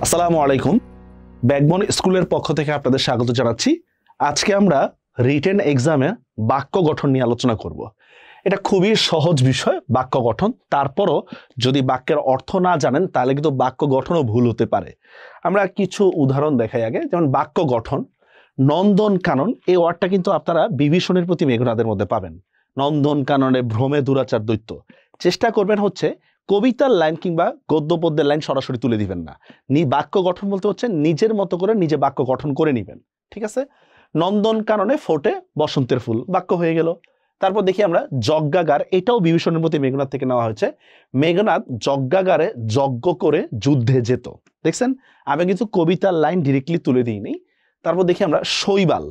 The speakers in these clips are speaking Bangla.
আসসালামু আলাইকুম। ব্যাকবন স্কুলের পক্ষ থেকে আপনাদের স্বাগত জানাচ্ছি। আজকে আমরা রিটেন এক্সামে বাক্য গঠন নিয়ে আলোচনা করব। এটা খুবই সহজ বিষয়, বাক্য গঠন। তারপরও যদি বাক্যের অর্থ না জানেন তাহলে কিন্তু বাক্য গঠনও ভুল হতে পারে। আমরা কিছু উদাহরণ দেখাই আগে। যেমন বাক্য গঠন, নন্দন কানন, এই ওয়ার্ডটা কিন্তু আপনারা বিভীষণের প্রতি মেঘনাদের মধ্যে পাবেন। নন্দন কাননে ভ্রমে দুরাচার দৈত্য। চেষ্টা করবেন হচ্ছে কবিতার লাইন কিংবা গদ্য পদ্যের লাইন সরাসরি তুলে দিবেন না। বাক্য গঠন বলতে হচ্ছে নিজের মতো করে নিজে বাক্য গঠন করে নেবেন। ঠিক আছে? নন্দন কাননে ফোটে বসন্তের ফুল, বাক্য হয়ে গেল। তারপর দেখি আমরা যজ্ঞাগার, এটাও বিভীষণের প্রতি মেঘনাদ থেকে নেওয়া হয়েছে। মেঘনাদ যজ্ঞাগারে যজ্ঞ করে যুদ্ধে যেত। দেখছেন, আমি কিন্তু কবিতার লাইন ডিরেক্টলি তুলে দিইনি। তারপর দেখি আমরা শৈবাল।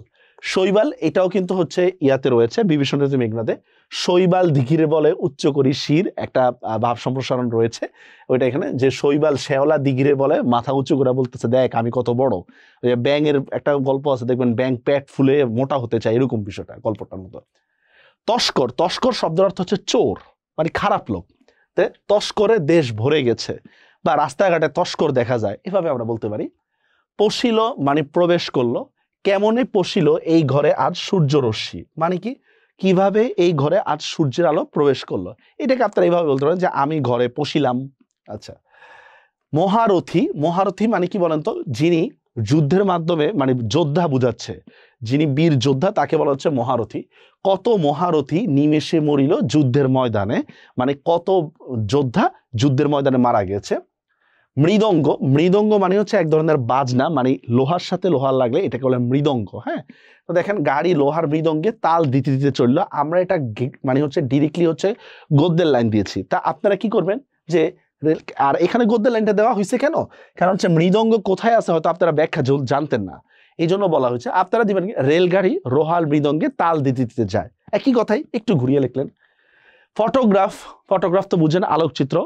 শৈবাল এটাও কিন্তু হচ্ছে ইয়াতে রয়েছে, বিভীষণের প্রতি মেঘনাদে। শৈবাল দিঘিরে বলে উচ্চ করি শির, একটা ভাব সম্প্রসারণ রয়েছে ওইটা এখানে, যে শৈবাল শেওলা দিঘিরে বলে মাথা উঁচু করে বলতেছে দেখ আমি কত বড়। ওই যে ব্যাঙের একটা গল্প আছে, দেখবেন ব্যাঙ পেট ফুলে মোটা হতে চায়, এরকম বিষয়টা গল্পটার মতো। তস্কর, তস্কর শব্দের অর্থ হচ্ছে চোর, মানে খারাপ লোক। তস্করে দেশ ভরে গেছে, বা রাস্তাঘাটে তস্কর দেখা যায়, এভাবে আমরা বলতে পারি। পশিল মানে প্রবেশ করলো। কেমনে পশিল এই ঘরে আজ সূর্যরশ্মি, মানে কি, কিভাবে এই ঘরে আজ সূর্যের আলো প্রবেশ করলো, এটাকে আপনারা এইভাবে বলতে পারেন যে আমি ঘরে পশিলাম। আচ্ছা, মহারথী। মহারথী মানে কি বলেন তো, যিনি যুদ্ধের মাধ্যমে মানে যোদ্ধা বুঝাচ্ছে, যিনি বীর যোদ্ধা তাকে বলা হচ্ছে মহারথী। কত মহারথী নিমেষে মরিল যুদ্ধের ময়দানে, মানে কত যোদ্ধা যুদ্ধের ময়দানে মারা গেছে। মৃদঙ্গ, মৃদঙ্গ মানে হচ্ছে এক ধরনের বাজনা, মানে লোহার সাথে লোহার লাগলে এটাকে বলে মৃদঙ্গ। হ্যাঁ, তো দেখেন গাড়ি লোহার মৃদঙ্গে তাল দিতে দিতে চললো। আমরা এটা মানে হচ্ছে ডিরেক্টলি হচ্ছে গদ্যের লাইন দিয়েছি। তা আপনারা কি করবেন যে, আর এখানে গদ্যের লাইনটা দেওয়া হয়েছে কেন, কারণ হচ্ছে মৃদঙ্গ কোথায় আছে হয়তো আপনারা ব্যাখ্যা জানতেন না, এই জন্য বলা হয়েছে। আপনারা দিবেন রেলগাড়ি রোহাল মৃদঙ্গে তাল দিতে দিতে যায়, একই কথাই একটু ঘুরিয়ে লিখলেন। ফটোগ্রাফ, ফটোগ্রাফ তো বুঝেন, আলোকচিত্র।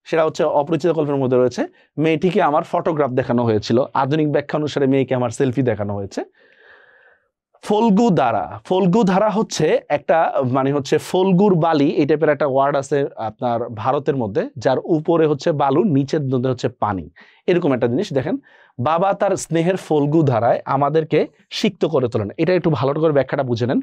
সেটা হচ্ছে অপরিচিত গল্পের মধ্যে রয়েছে। মেয়েটিকে আমার ফটোগ্রাফ দেখানো হয়েছিল, আধুনিক ব্যাখ্যা অনুসারে মেয়েকে আমার সেলফি দেখানো হয়েছে। ফল্গু ধারা, ফল্গু ধারা হচ্ছে একটা মানে হচ্ছে ফল্গুর বালি, এই টাইপের একটা ওয়ার্ড আছে আপনার ভারতের মধ্যে, যার উপরে হচ্ছে বালু, নিচের মধ্যে হচ্ছে পানি, এরকম একটা জিনিস। দেখেন, বাবা তার স্নেহের ফল্গু ধারায় আমাদেরকে সিক্ত করে তোলেন। এটা একটু ভালো করে ব্যাখ্যাটা বুঝে নেন।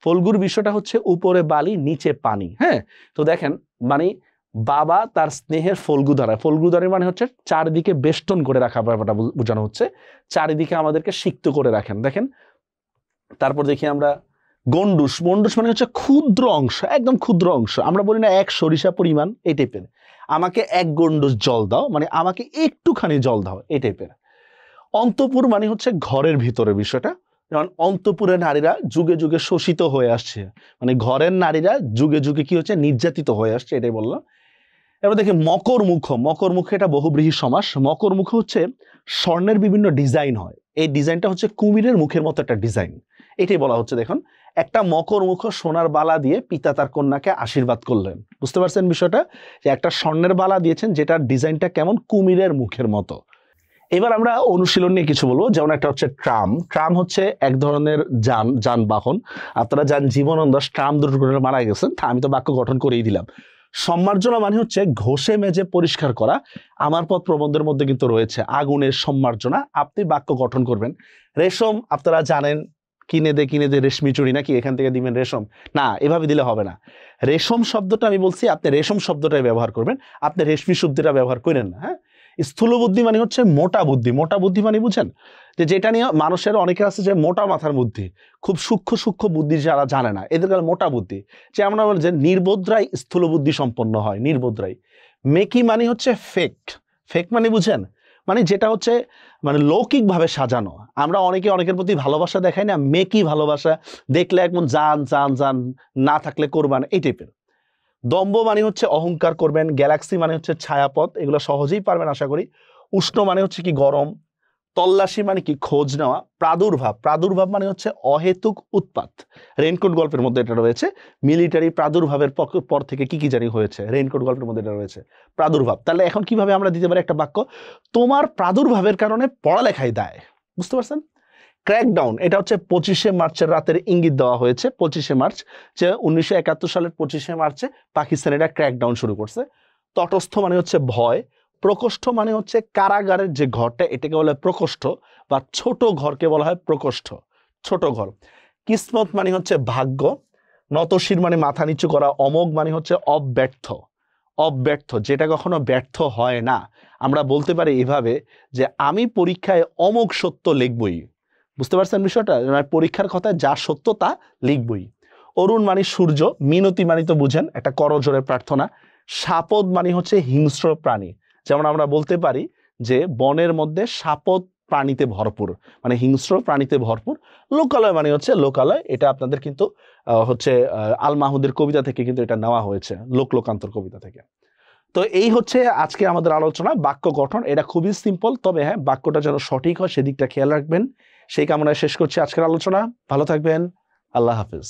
ফল্গুর বিষয়টা হচ্ছে উপরে বালি নিচে পানি। হ্যাঁ, তো দেখেন মানে বাবা তার স্নেহের ফল্গু ধারায়, ফল্গু ধারায় মানে হচ্ছে চারিদিকে বেষ্টন করে রাখা, ব্যাপারটা বোঝানো হচ্ছে চারিদিকে আমাদেরকে সিক্ত করে রাখেন। দেখেন, তারপর দেখি আমরা গন্ডুস। গন্ডুস মানে হচ্ছে ক্ষুদ্র অংশ, একদম ক্ষুদ্র অংশ। আমরা বলি না এক সরিষা পরিমাণ, এই টাইপের। আমাকে এক গন্ডুস জল দাও, মানে আমাকে একটুখানি জল দাও, এই টাইপের। অন্তপুর মানে হচ্ছে ঘরের ভিতরে বিষয়টা। যেমন অন্তপুরে নারীরা যুগে যুগে শোষিত হয়ে আসছে, মানে ঘরের নারীরা যুগে যুগে কি হচ্ছে, নির্যাতিত হয়ে আসছে, এটাই বললাম। এবার দেখি মকরমুখ। মকরমুখ এটা বহুব্রীহি সমাস। মকরমুখ হচ্ছে স্বর্ণের বিভিন্ন ডিজাইন হয়, এই ডিজাইনটা হচ্ছে কুমিরের মুখের মতো একটা ডিজাইন, এটাই বলা হচ্ছে। দেখুন, একটা মকরমুখ সোনার বালা দিয়ে পিতা তার কন্যাকে আশীর্বাদ করলেন। বুঝতে পারছেন বিষয়টা, যে একটা স্বর্ণের বালা দিয়েছেন যেটার ডিজাইনটা কেমন, কুমিরের মুখের মতো। এবার আমরা অনুশীলন নিয়ে কিছু বলবো। যেমন একটা হচ্ছে ট্রাম। ট্রাম হচ্ছে এক ধরনের যানবাহন। আপনারা যান জীবনানন্দ ট্রাম দুর্ঘটনায় মারা গেছেন, আমি তো বাক্য গঠন করেই দিলাম। সম্মার্জনা মানে হচ্ছে ঘষে মেজে পরিষ্কার করা। আমার পথ প্রবন্ধের মধ্যে কিন্তু রয়েছে আগুনের সম্মার্জনা। আপনি বাক্য গঠন করবেন। রেশম, আপনারা জানেন কিনে দে রেশমি চুড়ি, নাকি এখান থেকে দিবেন রেশম, না এভাবে দিলে হবে না। রেশম শব্দটা আমি বলছি, আপনি রেশম শব্দটাই ব্যবহার করবেন, আপনি রেশমি শব্দটা ব্যবহার করেন না। হ্যাঁ, স্থূল বুদ্ধি মানে হচ্ছে মোটা বুদ্ধি। মোটা বুদ্ধি মানে বুঝেন, যে যেটা নিয়ে মানুষের অনেকে আছে যে মোটা মাথার বুদ্ধি, খুব সূক্ষ্ম সূক্ষ্ম বুদ্ধি যারা জানে না, এদের মোটা বুদ্ধি। যে আমরা বলি যে নির্বোধরাই স্থূল বুদ্ধি সম্পন্ন হয়, নির্বোধরাই। মেকি মানে হচ্ছে ফেক। ফেক মানে বুঝেন, মানে যেটা হচ্ছে মানে লৌকিকভাবে সাজানো। আমরা অনেকে অনেকের প্রতি ভালোবাসা দেখাই না, মেকি ভালোবাসা, দেখলে একদম জান জান জান, না থাকলে কোরবান, এই টাইপের। দম্ভ মানে হচ্ছে অহংকার করবেন। গ্যালাক্সি মানে হচ্ছে ছায়াপথ, এগুলো সহজেই পারবেন আশা করি। উষ্ণ মানে হচ্ছে কি গরম। তল্লাশি মানে কি খোঁজ নেওয়া। প্রাদুর্ভাব, প্রাদুর্ভাব মানে হচ্ছে অহেতুক উৎপাত। রেইনকোট গল্পের মধ্যে এটা রয়েছে। মিলিটারি প্রাদুর্ভাবের পর থেকে কি কি জানি হয়েছে, রেইনকোট গল্পের মধ্যে এটা রয়েছে, প্রাদুর্ভাব। তাহলে এখন কিভাবে আমরা দিতে পারি একটা বাক্য, তোমার প্রাদুর্ভাবের কারণে পড়ালেখায় দায়। বুঝতে পারছেন? ক্র্যাকডাউন, এটা হচ্ছে 25শে মার্চের রাতের ইঙ্গিত দেওয়া হয়েছে। 25শে মার্চ, যে 1971 সালের 25শে মার্চে পাকিস্তান এটা ক্র্যাকডাউন শুরু করছে। তটস্থ মানে হচ্ছে ভয়। প্রকোষ্ঠ মানে হচ্ছে কারাগারের যে ঘরটা, এটাকে বলে প্রকোষ্ঠ, বা ছোট ঘরকে বলা হয় প্রকোষ্ঠ, ছোট ঘর। কিসমত মানে হচ্ছে ভাগ্য, নতশির মানে মাথা নিচু করা, অমোঘ মানে হচ্ছে অব্যর্থ, অব্যর্থ যেটা কখনো ব্যর্থ হয় না। আমরা বলতে পারি এভাবে যে আমি পরীক্ষায় অমোঘ সত্য লিখবই। বুঝতে পারছেন বিষয়টা? মানে পরীক্ষার কথায় যা সত্য তা লিখবই। অরুণ মানে সূর্য, মিনতি মানে তো বুঝেন একটা করজোড়ে প্রার্থনা। সাপদ মানে হচ্ছে হিংস্র প্রাণী, যেমন আমরা বলতে পারি যে বনের মধ্যে সাপদ প্রাণীতে ভরপুর, মানে হিংস্র প্রাণীতে ভরপুর। লোকালয় মানে হচ্ছে লোকালয়, এটা আপনাদের কিন্তু হচ্ছে আল মাহুদের কবিতা থেকে কিন্তু এটা নেওয়া হয়েছে, লোকান্তর কবিতা থেকে। তো এই হচ্ছে আজকে আমাদের আলোচনা বাক্য গঠন। এটা খুবই সিম্পল, তবে হ্যাঁ বাক্যটা যেন সঠিক হয় সেদিকটা খেয়াল রাখবেন। সেই কামনায় শেষ করছি আজকের আলোচনা। ভালো থাকবেন, আল্লাহ হাফিজ।